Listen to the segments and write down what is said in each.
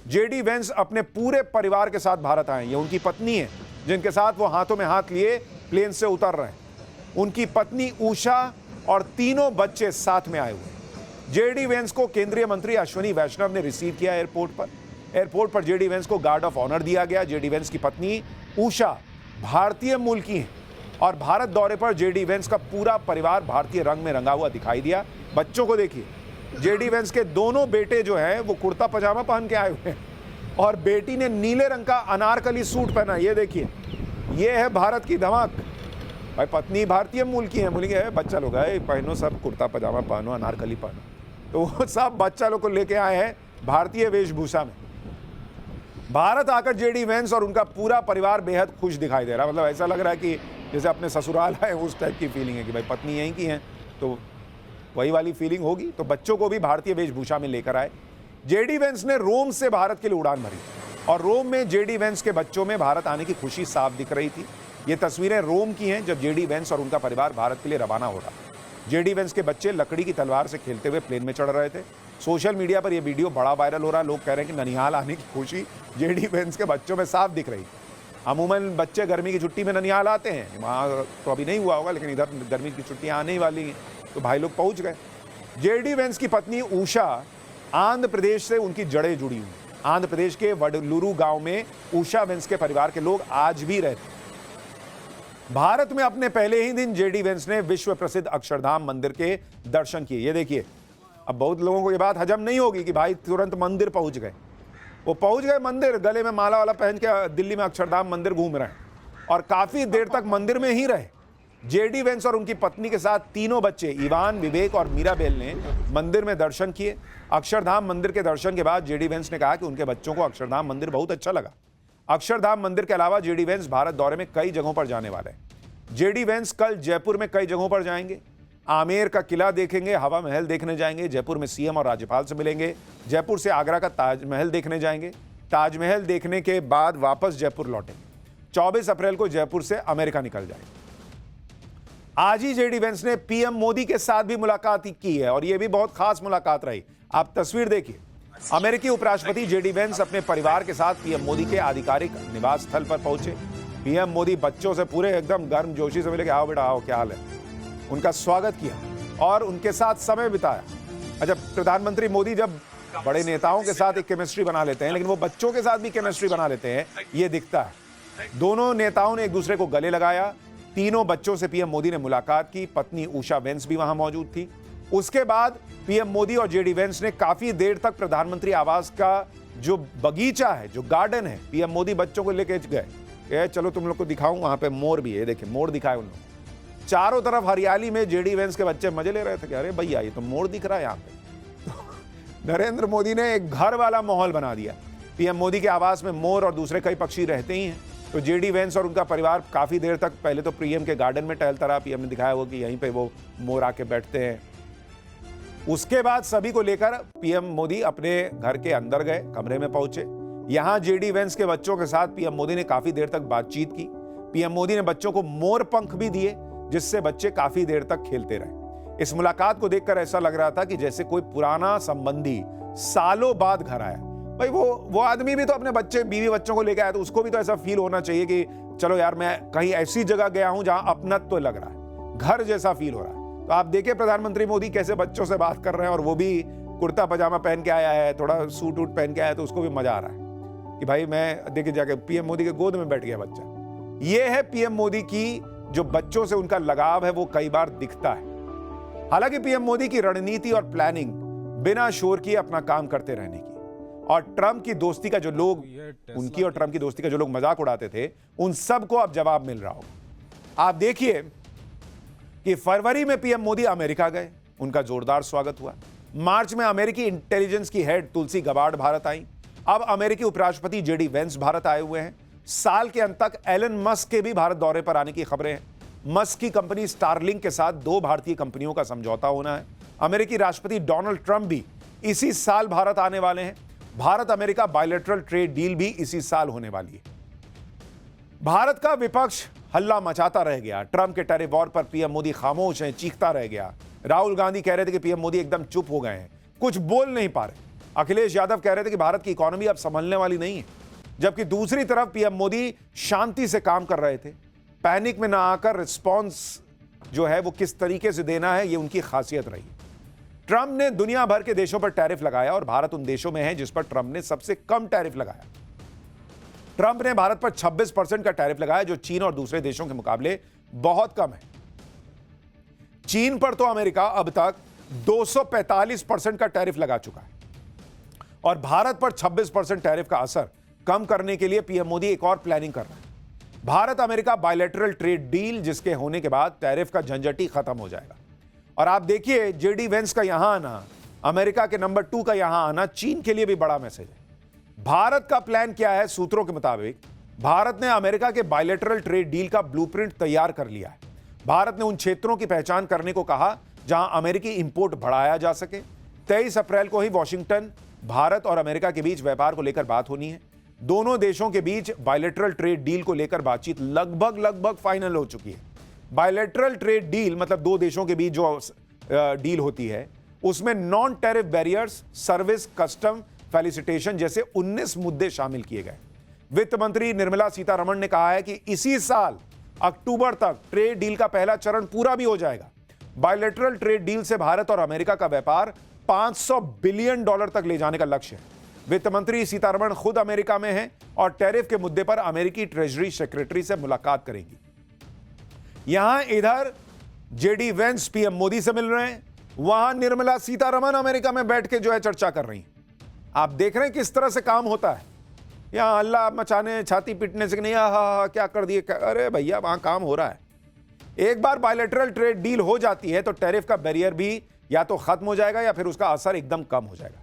JD Vance अपने पूरे परिवार के साथ भारत आए। ये उनकी पत्नी है जिनके साथ वो हाथों में हाथ लिए प्लेन से उतर रहे हैं। उनकी पत्नी उषा और तीनों बच्चे साथ में आए हुए हैं। जेडी वेंस को केंद्रीय मंत्री अश्विनी वैष्णव ने रिसीव किया एयरपोर्ट पर जेडी वेंस को गार्ड ऑफ ऑनर दिया गया। जेडी वेंस की पत्नी उषा भारतीय मूल की हैं और भारत दौरे पर जेडी वेंस का पूरा परिवार भारतीय रंग में रंगा हुआ दिखाई दिया। बच्चों को देखिए, जेडी वेंस के दोनों बेटे जो हैं वो कुर्ता पजामा पहन के आए हुए हैं और बेटी ने नीले रंग का अनारकली सूट पहना। ये देखिए, ये है भारत की धमक। भाई पत्नी भारतीय मूल की है, बच्चा लोग है पहनो, सब कुर्ता पजामा पहनो, अनारकली पहनो, तो वो सब बच्चा लोग को लेके आए हैं भारतीय वेशभूषा में। भारत आकर जेडी वेंस और उनका पूरा परिवार बेहद खुश दिखाई दे रहा है। मतलब ऐसा लग रहा है कि जैसे अपने ससुराल आए उस टाइप की फीलिंग है कि भाई पत्नी यहीं की है, तो वही वाली फीलिंग होगी। तो बच्चों को भी भारतीय वेशभूषा में लेकर आए। जेडी वेंस ने रोम से भारत के लिए उड़ान भरी और रोम में जेडी वेंस के बच्चों में भारत आने की खुशी साफ दिख रही थी। ये तस्वीरें रोम की हैं जब जेडी वेंस और उनका परिवार भारत के लिए रवाना हो रहा। जेडी वेंस के बच्चे लकड़ी की तलवार से खेलते हुए प्लेन में चढ़ रहे थे। सोशल मीडिया पर यह वीडियो बड़ा वायरल हो रहा है। लोग कह रहे हैं कि ननिहाल आने की खुशी जेडी वेंस के बच्चों में साफ दिख रही थी। अमूमन बच्चे गर्मी की छुट्टी में ननिहाल आते हैं, वहाँ तो अभी नहीं हुआ होगा, लेकिन इधर गर्मी की छुट्टियाँ आने ही वाली हैं, तो भाई लोग पहुँच गए। जेडी वेंस की पत्नी उषा आंध्र प्रदेश से उनकी जड़ें जुड़ी हुई। आंध्र प्रदेश के वडलूरू गांव में उषा वेंस के परिवार के लोग आज भी रहते हैं। भारत में अपने पहले ही दिन जेडी वेंस ने विश्व प्रसिद्ध अक्षरधाम मंदिर के दर्शन किए। ये देखिए, अब बहुत लोगों को ये बात हजम नहीं होगी कि भाई तुरंत मंदिर पहुंच गए। वो पहुंच गए मंदिर, गले में माला वाला पहन के दिल्ली में अक्षरधाम मंदिर घूम रहे हैं और काफी देर तक मंदिर में ही रहे। जेडी वेंस और उनकी पत्नी के साथ तीनों बच्चे इवान, विवेक और मीराबेल ने मंदिर में दर्शन किए। अक्षरधाम मंदिर के दर्शन के बाद जेडी वेंस ने कहा कि उनके बच्चों को अक्षरधाम मंदिर बहुत अच्छा लगा। अक्षरधाम मंदिर के अलावा जेडी वेंस भारत दौरे में कई जगहों पर जाने वाले हैं। जेडी वेंस कल जयपुर में कई जगहों पर जाएंगे। आमेर का किला देखेंगे, हवा महल देखने जाएंगे, जयपुर में सीएम और राज्यपाल से मिलेंगे, जयपुर से आगरा का ताजमहल देखने जाएंगे, ताजमहल देखने के बाद वापस जयपुर लौटेंगे। 24 अप्रैल को जयपुर से अमेरिका निकल जाएंगे। आज ही जेडी वेंस ने पीएम मोदी के साथ भी मुलाकात की है और यह भी बहुत खास मुलाकात रही। आप तस्वीर देखिए, अमेरिकी उपराष्ट्रपति जेडी वेंस अपने परिवार के साथ पीएम मोदी के आधिकारिक निवास स्थल पर पहुंचे। पीएम मोदी बच्चों से पूरे एकदम गर्मजोशी से मिले कि आओ बेटा आओ, क्या हाल है, उनका स्वागत किया और उनके साथ समय बिताया। अच्छा, प्रधानमंत्री मोदी जब बड़े नेताओं के साथ एक केमिस्ट्री बना लेते हैं, लेकिन वो बच्चों के साथ भी केमिस्ट्री बना लेते हैं, ये दिखता है। दोनों नेताओं ने एक दूसरे को गले लगाया। तीनों बच्चों से पीएम मोदी ने मुलाकात की। पत्नी उषा वेंस भी वहां मौजूद थी। उसके बाद पीएम मोदी और जेडी वेंस ने काफी देर तक प्रधानमंत्री आवास का जो बगीचा है, जो गार्डन है, पीएम मोदी बच्चों को लेके गए। चलो तुम लोग को दिखाऊं, वहां पे मोर भी है, देखिए मोर दिखाए उन लोग। चारों तरफ हरियाली में जेडी वेंस के बच्चे मजे ले रहे थे कि अरे भैया ये तो मोर दिख रहा है यहाँ पे। तो नरेंद्र मोदी ने एक घर वाला माहौल बना दिया। पीएम मोदी के आवास में मोर और दूसरे कई पक्षी रहते ही हैं। तो जेडी वेंस और उनका परिवार काफी देर तक पहले तो पीएम के गार्डन में टहलता रहा। पीएम ने दिखाया हो कि यहीं पे वो मोर आके बैठते हैं। उसके बाद सभी को लेकर पीएम मोदी अपने घर के अंदर गए, कमरे में पहुंचे। यहां जेडी वेंस के बच्चों के साथ पीएम मोदी ने काफी देर तक बातचीत की। पीएम मोदी ने बच्चों को मोर पंख भी दिए, जिससे बच्चे काफी देर तक खेलते रहे। इस मुलाकात को देखकर ऐसा लग रहा था कि जैसे कोई पुराना संबंधी सालों बाद घर आया। भाई वो आदमी भी तो अपने बच्चे बीवी बच्चों को लेकर आया, तो उसको भी तो ऐसा फील होना चाहिए कि चलो यार मैं कहीं ऐसी जगह गया हूं जहां अपनत्व लग रहा है, घर जैसा फील हो रहा है। तो आप देखिए प्रधानमंत्री मोदी कैसे बच्चों से बात कर रहे हैं और वो भी कुर्ता पजामा पहन के आया है, थोड़ा सूट वूट पहन के आया है, तो उसको भी मजा आ रहा है कि भाई मैं देखिए जाके पीएम मोदी के गोद में बैठ गया बच्चा। ये है पीएम मोदी की जो बच्चों से उनका लगाव है, वो कई बार दिखता है। हालांकि पीएम मोदी की रणनीति और प्लानिंग बिना शोर किए अपना काम करते रहने की, और ट्रंप की दोस्ती का जो लोग उनकी और ट्रंप की दोस्ती का जो लोग मजाक उड़ाते थे, उन सबको अब जवाब मिल रहा होगा। आप देखिए कि फरवरी में पीएम मोदी अमेरिका गए, उनका जोरदार स्वागत हुआ। मार्च में अमेरिकी इंटेलिजेंस की हेड तुलसी गबार्ड भारत आई। अब अमेरिकी उपराष्ट्रपति जेडी वेंस भारत आए हुए हैं। साल के अंत तक एलन मस्क के भी भारत दौरे पर आने की खबरें हैं। मस्क की कंपनी स्टारलिंक के साथ 2 भारतीय कंपनियों का समझौता होना है। अमेरिकी राष्ट्रपति डोनाल्ड ट्रंप भी इसी साल भारत आने वाले हैं। Bharat America bilateral trade deal भी इसी साल होने वाली है। भारत का विपक्ष हल्ला मचाता रह गया। ट्रंप के टैरिफ वॉर पर पीएम मोदी खामोश हैं, चीखता रह गया। राहुल गांधी कह रहे थे कि पीएम मोदी एकदम चुप हो गए हैं, कुछ बोल नहीं पा रहे। अखिलेश यादव कह रहे थे कि भारत की इकोनॉमी अब संभलने वाली नहीं है, जबकि दूसरी तरफ पीएम मोदी शांति से काम कर रहे थे। पैनिक में ना आकर रिस्पॉन्स जो है वो किस तरीके से देना है, ये उनकी खासियत रही। ट्रंप ने दुनिया भर के देशों पर टैरिफ लगाया और भारत उन देशों में है जिस पर ट्रंप ने सबसे कम टैरिफ लगाया। ट्रंप ने भारत पर 26% का टैरिफ लगाया, जो चीन और दूसरे देशों के मुकाबले बहुत कम है। चीन पर तो अमेरिका अब तक 245% का टैरिफ लगा चुका है और भारत पर 26% टैरिफ का असर कम करने के लिए पीएम मोदी एक और प्लानिंग कर रहे हैं। Bharat America bilateral trade deal, जिसके होने के बाद टैरिफ का झंझट ही खत्म हो जाएगा। और आप देखिए जेडी वेंस का यहां आना, अमेरिका के नंबर 2 का यहां आना चीन के लिए भी बड़ा मैसेज है। भारत का प्लान क्या है? सूत्रों के मुताबिक भारत ने अमेरिका के बायलैटरल ट्रेड डील का ब्लूप्रिंट तैयार कर लिया है। भारत ने उन क्षेत्रों की पहचान करने को कहा जहां अमेरिकी इंपोर्ट बढ़ाया जा सके। 23 अप्रैल को ही वॉशिंगटन, भारत और अमेरिका के बीच व्यापार को लेकर बात होनी है। दोनों देशों के बीच बायलैटरल ट्रेड डील को लेकर बातचीत लगभग फाइनल हो चुकी है। बायलैटरल ट्रेड डील मतलब दो देशों के बीच जो डील होती है, उसमें non tariff barriers, service, custom, felicitation जैसे 19 मुद्दे शामिल किए गए। वित्त मंत्री निर्मला सीतारमण ने कहा है कि इसी साल अक्टूबर तक ट्रेड डील का पहला चरण पूरा भी हो जाएगा। बायलैटरल ट्रेड डील से भारत और अमेरिका का व्यापार $500 बिलियन तक ले जाने का लक्ष्य है। वित्त मंत्री सीतारमण खुद अमेरिका में हैं और टैरिफ के मुद्दे पर अमेरिकी ट्रेजरी सेक्रेटरी से मुलाकात करेंगी। यहां इधर जेडी वेंस पीएम मोदी से मिल रहे हैं, वहां निर्मला सीतारमण अमेरिका में बैठ के जो है चर्चा कर रही हैं। आप देख रहे हैं किस तरह से काम होता है। यहां हल्ला मचाने, छाती पीटने से नहीं हा क्या कर दिए, अरे भैया वहां काम हो रहा है। एक बार बायलैटरल ट्रेड डील हो जाती है तो टैरिफ का बैरियर भी या तो खत्म हो जाएगा या फिर उसका असर एकदम कम हो जाएगा।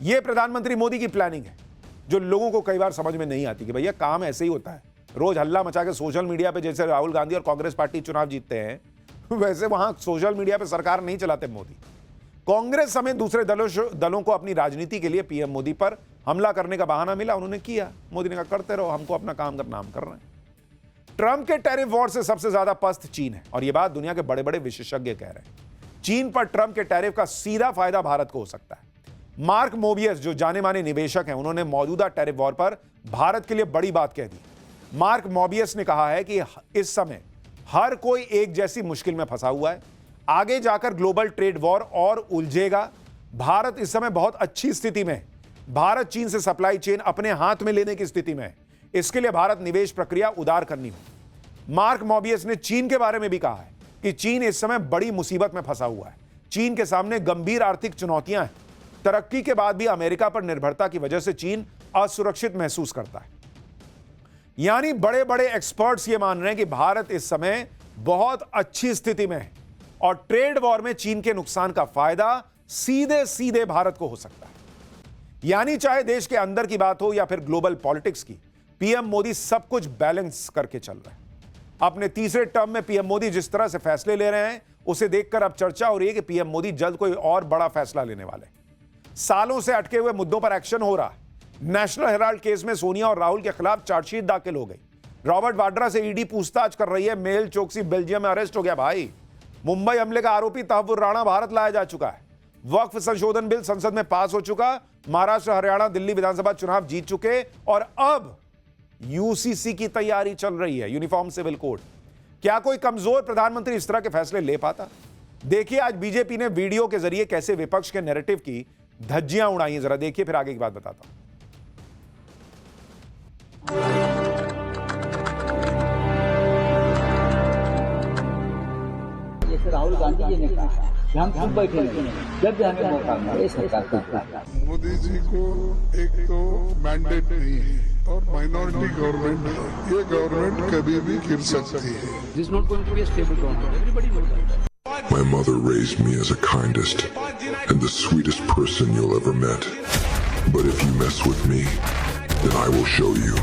यह प्रधानमंत्री मोदी की प्लानिंग है जो लोगों को कई बार समझ में नहीं आती कि भैया काम ऐसे ही होता है। रोज हल्ला मचा के सोशल मीडिया पे जैसे राहुल गांधी और कांग्रेस पार्टी चुनाव जीतते हैं, वैसे वहां सोशल मीडिया पे सरकार नहीं चलाते मोदी। कांग्रेस समेत दूसरे दलों को अपनी राजनीति के लिए पीएम मोदी पर हमला करने का बहाना मिला, उन्होंने किया। मोदी ने कहा करते रहो, हमको अपना काम करना, हम कर रहे हैं। ट्रंप के टैरिफ वॉर से सबसे ज्यादा पस्त चीन है और यह बात दुनिया के बड़े बड़े विशेषज्ञ कह रहे हैं। चीन पर ट्रंप के टैरिफ का सीधा फायदा भारत को हो सकता है। मार्क मोबियस जो जाने माने निवेशक हैं, उन्होंने मौजूदा टैरिफ वॉर पर भारत के लिए बड़ी बात कह दी। मार्क मोबियस ने कहा है कि इस समय हर कोई एक जैसी मुश्किल में फंसा हुआ है, आगे जाकर ग्लोबल ट्रेड वॉर और उलझेगा। भारत इस समय बहुत अच्छी स्थिति में है। भारत चीन से सप्लाई चेन अपने हाथ में लेने की स्थिति में है। इसके लिए भारत निवेश प्रक्रिया उदार करनी हो। मार्क मोबियस ने चीन के बारे में भी कहा है कि चीन इस समय बड़ी मुसीबत में फंसा हुआ है। चीन के सामने गंभीर आर्थिक चुनौतियां हैं। तरक्की के बाद भी अमेरिका पर निर्भरता की वजह से चीन असुरक्षित महसूस करता है। यानी बड़े बड़े एक्सपर्ट्स ये मान रहे हैं कि भारत इस समय बहुत अच्छी स्थिति में है और ट्रेड वॉर में चीन के नुकसान का फायदा सीधे सीधे भारत को हो सकता है। यानी चाहे देश के अंदर की बात हो या फिर ग्लोबल पॉलिटिक्स की, पीएम मोदी सब कुछ बैलेंस करके चल रहे हैं। अपने तीसरे टर्म में पीएम मोदी जिस तरह से फैसले ले रहे हैं, उसे देखकर अब चर्चा हो रही है कि पीएम मोदी जल्द कोई और बड़ा फैसला लेने वाले हैं। सालों से अटके हुए मुद्दों पर एक्शन हो रहा है। नेशनल हेराल्ड केस में सोनिया और राहुल के खिलाफ चार्जशीट दाखिल हो गई। रॉबर्ट वाड्रा से ईडी पूछताछ कर रही है। मेहुल चोकसी बेल्जियम में अरेस्ट हो गया भाई। मुंबई हमले का आरोपी तहव्वुर राणा भारत लाया जा चुका है। वक्फ संशोधन बिल संसद में पास हो चुका। महाराष्ट्र, हरियाणा, दिल्ली विधानसभा चुनाव जीत चुके और अब यूसीसी की तैयारी चल रही है, यूनिफॉर्म सिविल कोड। क्या कोई कमजोर प्रधानमंत्री इस तरह के फैसले ले पाता? देखिए आज बीजेपी ने वीडियो के जरिए कैसे विपक्ष के नैरेटिव की धज्जियां उड़ाई हैं। जरा देखिए, फिर आगे की बात बताता हूं। जैसे राहुल गांधी जी ने कहा कि हम चुप बैठे नहीं, जब भी हमें मौका मिले सरकार को। मोदी जी को एक तो मैंडेट नहीं है और माइनॉरिटी गवर्नमेंट है। ये गवर्नमेंट कभी भी गिर सकती है। This is not going to be a stable government. Everybody knows that. My mother raised me as the kindest and the sweetest person you'll ever met. But if you mess with me, then I will show you.